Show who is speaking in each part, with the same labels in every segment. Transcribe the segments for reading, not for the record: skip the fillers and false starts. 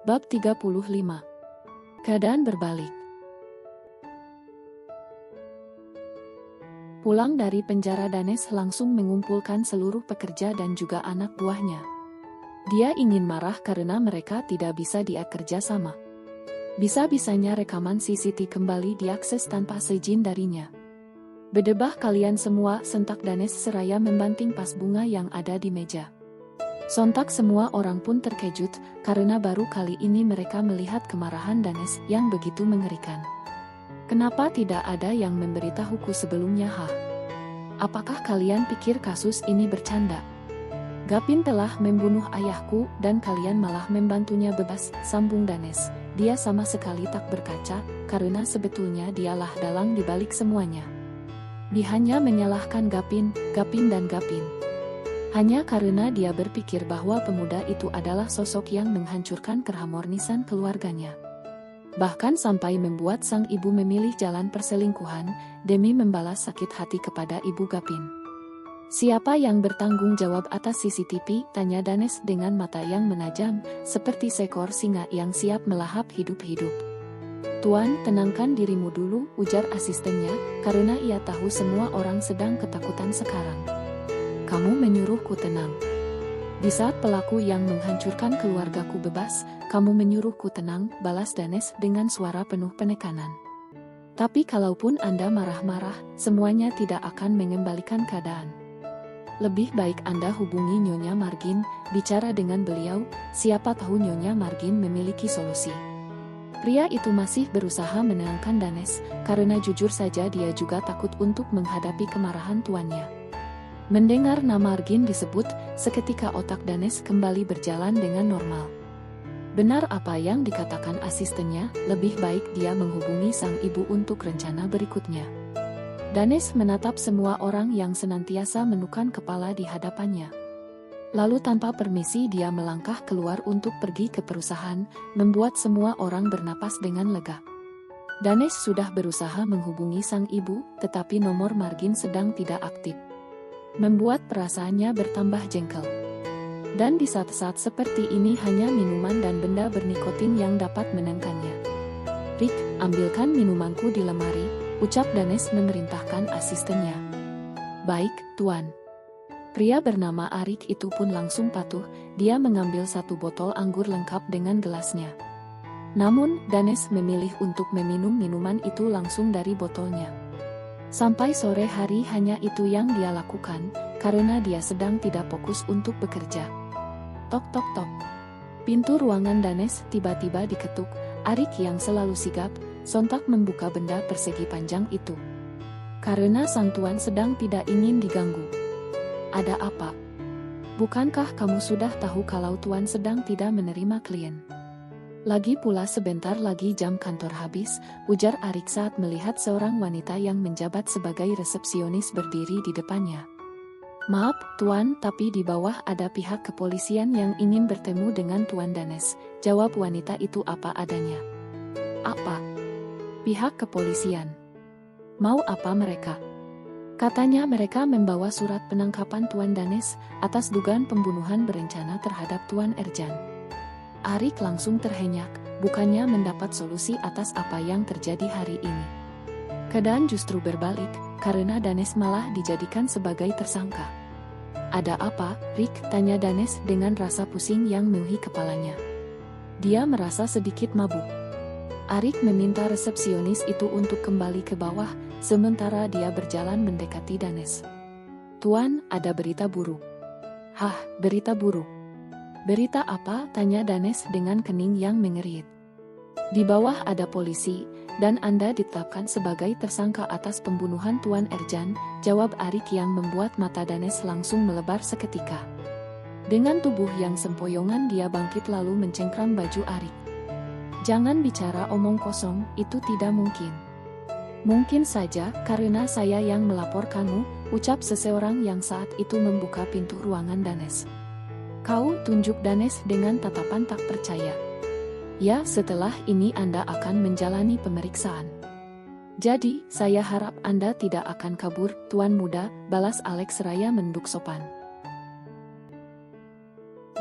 Speaker 1: Bab 35. Keadaan berbalik. Pulang dari penjara, Danes langsung mengumpulkan seluruh pekerja dan juga anak buahnya. Dia ingin marah karena mereka tidak bisa kerja sama. Bisa-bisanya rekaman CCTV kembali diakses tanpa seizin darinya. "Bedebah kalian semua," sentak Danes seraya membanting vas bunga yang ada di meja. Sontak semua orang pun terkejut, karena baru kali ini mereka melihat kemarahan Danes yang begitu mengerikan. "Kenapa tidak ada yang memberitahuku sebelumnya, ha? Apakah kalian pikir kasus ini bercanda? Gapin telah membunuh ayahku dan kalian malah membantunya bebas," sambung Danes. Dia sama sekali tak berkaca, karena sebetulnya dialah dalang di balik semuanya. Dia hanya menyalahkan Gapin dan Gapin. Hanya karena dia berpikir bahwa pemuda itu adalah sosok yang menghancurkan keharmonisan keluarganya. Bahkan sampai membuat sang ibu memilih jalan perselingkuhan demi membalas sakit hati kepada ibu Gapin. "Siapa yang bertanggung jawab atas CCTV?" tanya Danes dengan mata yang menajam, seperti seekor singa yang siap melahap hidup-hidup. "Tuan, tenangkan dirimu dulu," ujar asistennya, karena ia tahu semua orang sedang ketakutan sekarang. "Kamu menyuruhku tenang. Di saat pelaku yang menghancurkan keluargaku bebas, kamu menyuruhku tenang," balas Danes dengan suara penuh penekanan. "Tapi kalaupun Anda marah-marah, semuanya tidak akan mengembalikan keadaan. Lebih baik Anda hubungi Nyonya Margin, bicara dengan beliau, siapa tahu Nyonya Margin memiliki solusi." Pria itu masih berusaha menenangkan Danes, karena jujur saja dia juga takut untuk menghadapi kemarahan tuannya. Mendengar nama Margin disebut, seketika otak Danes kembali berjalan dengan normal. Benar apa yang dikatakan asistennya, lebih baik dia menghubungi sang ibu untuk rencana berikutnya. Danes menatap semua orang yang senantiasa menundukkan kepala di hadapannya. Lalu tanpa permisi dia melangkah keluar untuk pergi ke perusahaan, membuat semua orang bernapas dengan lega. Danes sudah berusaha menghubungi sang ibu, tetapi nomor Margin sedang tidak aktif. Membuat perasaannya bertambah jengkel. Dan di saat-saat seperti ini hanya minuman dan benda bernikotin yang dapat menenangkannya. "Rick, ambilkan minumanku di lemari," ucap Danes memerintahkan asistennya. "Baik, Tuan." Pria bernama Arik itu pun langsung patuh, dia mengambil satu botol anggur lengkap dengan gelasnya. Namun, Danes memilih untuk meminum minuman itu langsung dari botolnya. Sampai sore hari hanya itu yang dia lakukan, karena dia sedang tidak fokus untuk bekerja. Tok tok tok. Pintu ruangan Danes tiba-tiba diketuk. Arik yang selalu sigap, sontak membuka benda persegi panjang itu. Karena sang tuan sedang tidak ingin diganggu. "Ada apa? Bukankah kamu sudah tahu kalau tuan sedang tidak menerima klien? Lagi pula sebentar lagi jam kantor habis," ujar Arik saat melihat seorang wanita yang menjabat sebagai resepsionis berdiri di depannya. "Maaf, Tuan, tapi di bawah ada pihak kepolisian yang ingin bertemu dengan Tuan Danes," jawab wanita itu apa adanya. "Apa? Pihak kepolisian? Mau apa mereka?" Katanya mereka membawa surat penangkapan Tuan Danes atas dugaan pembunuhan berencana terhadap Tuan Erjan. Arik langsung terhenyak, bukannya mendapat solusi atas apa yang terjadi hari ini. Keadaan justru berbalik, karena Danes malah dijadikan sebagai tersangka. "Ada apa, Rick?" tanya Danes dengan rasa pusing yang memenuhi kepalanya. Dia merasa sedikit mabuk. Arik meminta resepsionis itu untuk kembali ke bawah, sementara dia berjalan mendekati Danes. "Tuan, ada berita buruk." "Hah, berita buruk? Berita apa?" tanya Danes dengan kening yang mengerit. "Di bawah ada polisi, dan Anda ditetapkan sebagai tersangka atas pembunuhan Tuan Erjan," jawab Arik yang membuat mata Danes langsung melebar seketika. Dengan tubuh yang sempoyongan dia bangkit lalu mencengkram baju Arik. "Jangan bicara omong kosong, itu tidak mungkin." "Mungkin saja, karena saya yang melaporkanmu," ucap seseorang yang saat itu membuka pintu ruangan Danes. "Kau?" tunjuk Danes dengan tatapan tak percaya. "Ya, setelah ini Anda akan menjalani pemeriksaan. Jadi, saya harap Anda tidak akan kabur, Tuan Muda," balas Alex seraya menunduk sopan.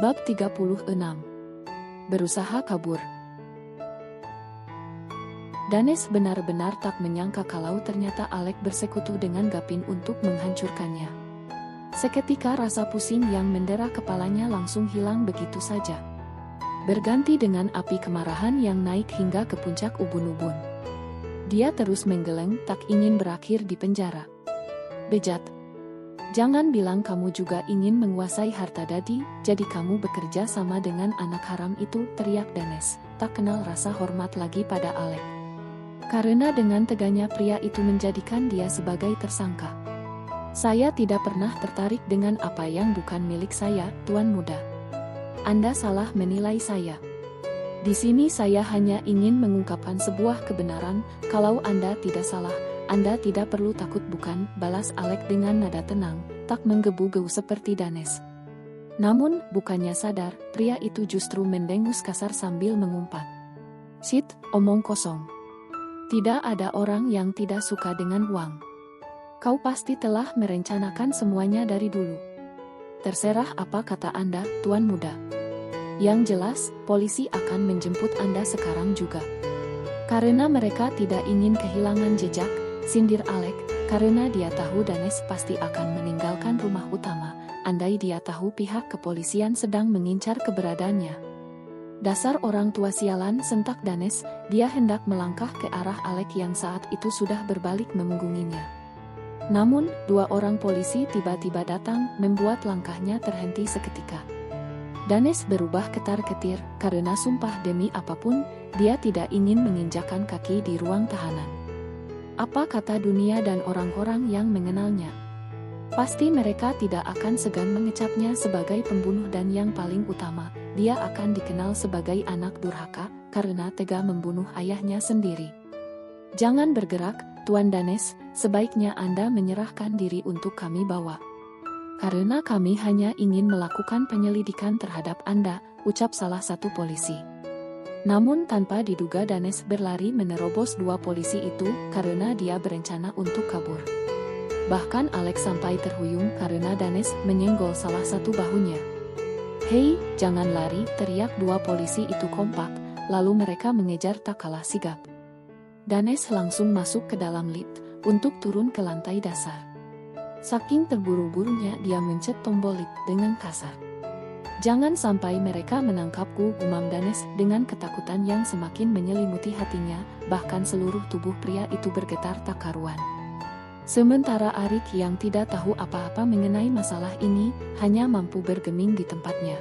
Speaker 1: Bab 36. berusaha kabur. Danes benar-benar tak menyangka kalau ternyata Alec bersekutu dengan Gavin untuk menghancurkannya. Seketika rasa pusing yang mendera kepalanya langsung hilang begitu saja. Berganti dengan api kemarahan yang naik hingga ke puncak ubun-ubun. Dia terus menggeleng, tak ingin berakhir di penjara. Bejat. Jangan bilang kamu juga ingin menguasai harta Daddy, jadi kamu bekerja sama dengan anak haram itu, teriak Danes, tak kenal rasa hormat lagi pada Alec. Karena dengan teganya pria itu menjadikan dia sebagai tersangka. Saya tidak pernah tertarik dengan apa yang bukan milik saya, Tuan Muda. Anda salah menilai saya. Di sini saya hanya ingin mengungkapkan sebuah kebenaran, kalau Anda tidak salah, Anda tidak perlu takut bukan, balas Alec dengan nada tenang, tak menggebu-gebu seperti Danes. Namun, bukannya sadar, pria itu justru mendengus kasar sambil mengumpat. Shit, omong kosong. Tidak ada orang yang tidak suka dengan uang. Kau pasti telah merencanakan semuanya dari dulu. Terserah apa kata Anda, Tuan Muda. Yang jelas, polisi akan menjemput Anda sekarang juga. Karena mereka tidak ingin kehilangan jejak, sindir Alec, karena dia tahu Danes pasti akan meninggalkan rumah utama, andai dia tahu pihak kepolisian sedang mengincar keberadaannya. Dasar orang tua sialan, sentak Danes, dia hendak melangkah ke arah Alec yang saat itu sudah berbalik memunggunginya. Namun, dua orang polisi tiba-tiba datang, membuat langkahnya terhenti seketika. Danes berubah ketar-ketir, karena sumpah demi apapun, dia tidak ingin menginjakkan kaki di ruang tahanan. Apa kata dunia dan orang-orang yang mengenalnya? Pasti mereka tidak akan segan mengecapnya sebagai pembunuh dan yang paling utama, dia akan dikenal sebagai anak durhaka, karena tega membunuh ayahnya sendiri. Jangan bergerak, Tuan Danes, sebaiknya Anda menyerahkan diri untuk kami bawa. Karena kami hanya ingin melakukan penyelidikan terhadap Anda, ucap salah satu polisi. Namun tanpa diduga Danes berlari menerobos dua polisi itu, karena dia berencana untuk kabur. Bahkan Alex sampai terhuyung karena Danes menyenggol salah satu bahunya. Hei, jangan lari, teriak dua polisi itu kompak, lalu mereka mengejar tak kalah sigap. Danes langsung masuk ke dalam lift, untuk turun ke lantai dasar. Saking terburu-burunya dia mencet tombol lift dengan kasar. Jangan sampai mereka menangkapku, gumam Danes dengan ketakutan yang semakin menyelimuti hatinya, bahkan seluruh tubuh pria itu bergetar tak karuan. Sementara Arik yang tidak tahu apa-apa mengenai masalah ini, hanya mampu bergeming di tempatnya.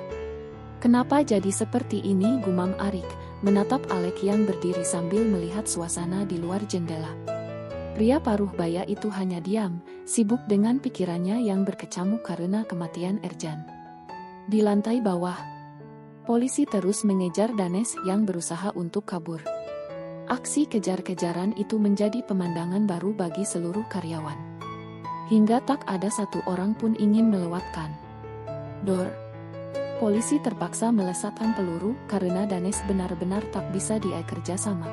Speaker 1: Kenapa jadi seperti ini, gumam Arik, menatap Alec yang berdiri sambil melihat suasana di luar jendela. Pria paruh baya itu hanya diam, sibuk dengan pikirannya yang berkecamuk karena kematian Erjan. Di lantai bawah, polisi terus mengejar Danes yang berusaha untuk kabur. Aksi kejar-kejaran itu menjadi pemandangan baru bagi seluruh karyawan. Hingga tak ada satu orang pun ingin melewatkan Dor. Polisi terpaksa melesatkan peluru karena Danes benar-benar tak bisa dikerja sama.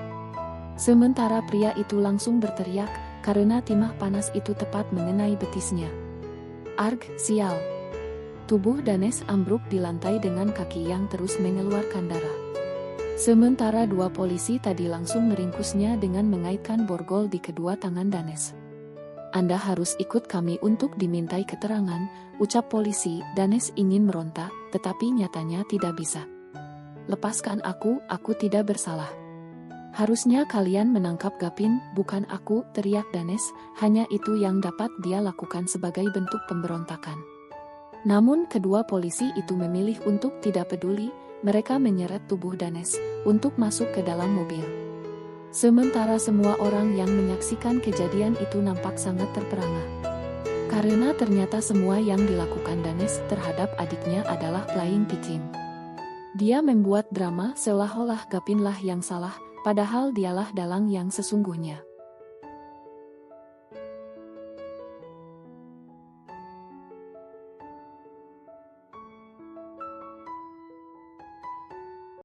Speaker 1: Sementara pria itu langsung berteriak karena timah panas itu tepat mengenai betisnya. Arg, sial. Tubuh Danes ambruk di lantai dengan kaki yang terus mengeluarkan darah. Sementara dua polisi tadi langsung meringkusnya dengan mengaitkan borgol di kedua tangan Danes. Anda harus ikut kami untuk dimintai keterangan, ucap polisi. Danes ingin meronta, tetapi nyatanya tidak bisa. Lepaskan aku tidak bersalah. Harusnya kalian menangkap Gavin, bukan aku, teriak Danes, hanya itu yang dapat dia lakukan sebagai bentuk pemberontakan. Namun kedua polisi itu memilih untuk tidak peduli. Mereka menyeret tubuh Danes untuk masuk ke dalam mobil. Sementara semua orang yang menyaksikan kejadian itu nampak sangat terperangah. Karena ternyata semua yang dilakukan Danes terhadap adiknya adalah playing victim. Dia membuat drama seolah-olah Gavin lah yang salah, padahal dialah dalang yang sesungguhnya.